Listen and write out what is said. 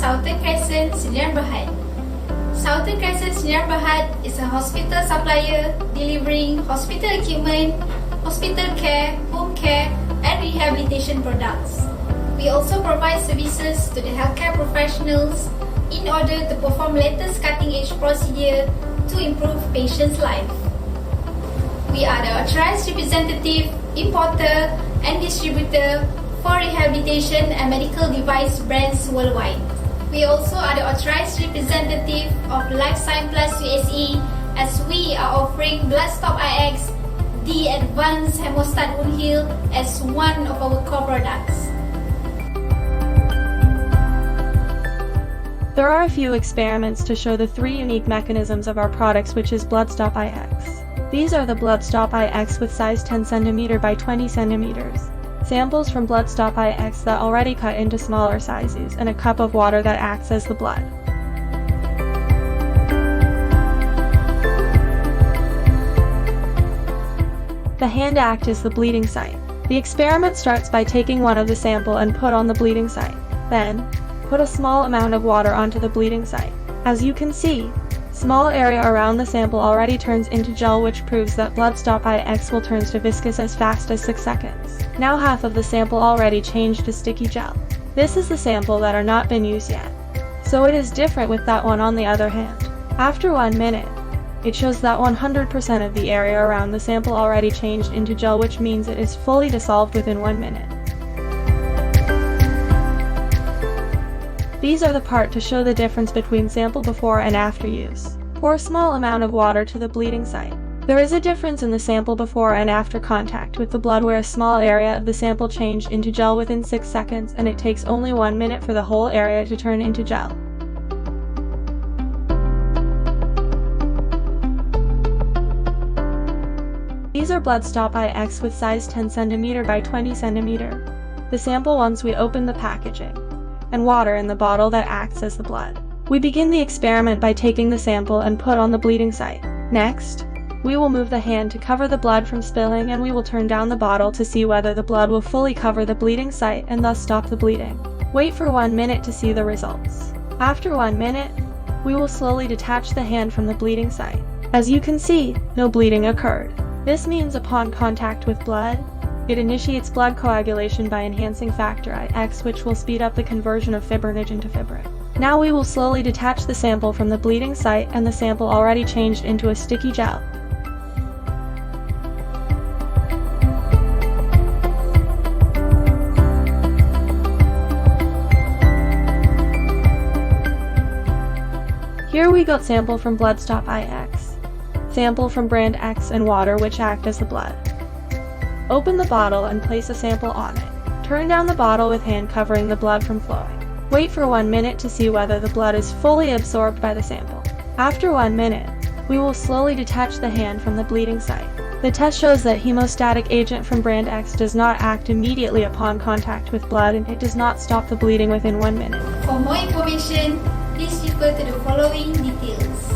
Southern Crescent Sdn Bhd. Southern Crescent Sdn Bhd is a hospital supplier delivering hospital equipment, hospital care, home care, and rehabilitation products. We also provide services to the healthcare professionals in order to perform latest cutting-edge procedure to improve patients' life. We are the authorized representative, importer, and distributor for rehabilitation and medical device brands worldwide. We also are the authorized representative of Lifescience Plus USA, as we are offering BloodSTOP IX, the advanced hemostat wound heal, as one of our core products. There are a few experiments to show the three unique mechanisms of our products, which is BloodSTOP IX. These are the BloodSTOP IX with size 10 cm by 20 cm. Samples from BloodSTOP IX that already cut into smaller sizes, and a cup of water that acts as the blood. The hand act is the bleeding site. The experiment starts by taking one of the sample and put on the bleeding site. Then, put a small amount of water onto the bleeding site. As you can see, small area around the sample already turns into gel, which proves that BloodSTOP IX will turn to viscous as fast as 6 seconds. Now half of the sample already changed to sticky gel. This is the sample that are not been used yet. So it is different with that one on the other hand. After 1 minute, it shows that 100% of the area around the sample already changed into gel, which means it is fully dissolved within 1 minute. These are the part to show the difference between sample before and after use. Pour a small amount of water to the bleeding site. There is a difference in the sample before and after contact with the blood, where a small area of the sample changed into gel within 6 seconds, and it takes only 1 minute for the whole area to turn into gel. These are BloodSTOP IX with size 10 cm by 20 cm. The sample once we open the packaging, and water in the bottle that acts as the blood. We begin the experiment by taking the sample and put on the bleeding site. Next, we will move the hand to cover the blood from spilling, and we will turn down the bottle to see whether the blood will fully cover the bleeding site and thus stop the bleeding. Wait for 1 minute to see the results. After 1 minute, we will slowly detach the hand from the bleeding site. As you can see, no bleeding occurred. This means upon contact with blood, it initiates blood coagulation by enhancing factor IX, which will speed up the conversion of fibrinogen to fibrin. Now we will slowly detach the sample from the bleeding site, and the sample already changed into a sticky gel. Here we got sample from BloodSTOP IX, sample from brand X, and water, which act as the blood. Open the bottle and place a sample on it. Turn down the bottle with hand covering the blood from flowing. Wait for 1 minute to see whether the blood is fully absorbed by the sample. After 1 minute, we will slowly detach the hand from the bleeding site. The test shows that hemostatic agent from brand X does not act immediately upon contact with blood, and it does not stop the bleeding within 1 minute. For more information, please refer to the following details.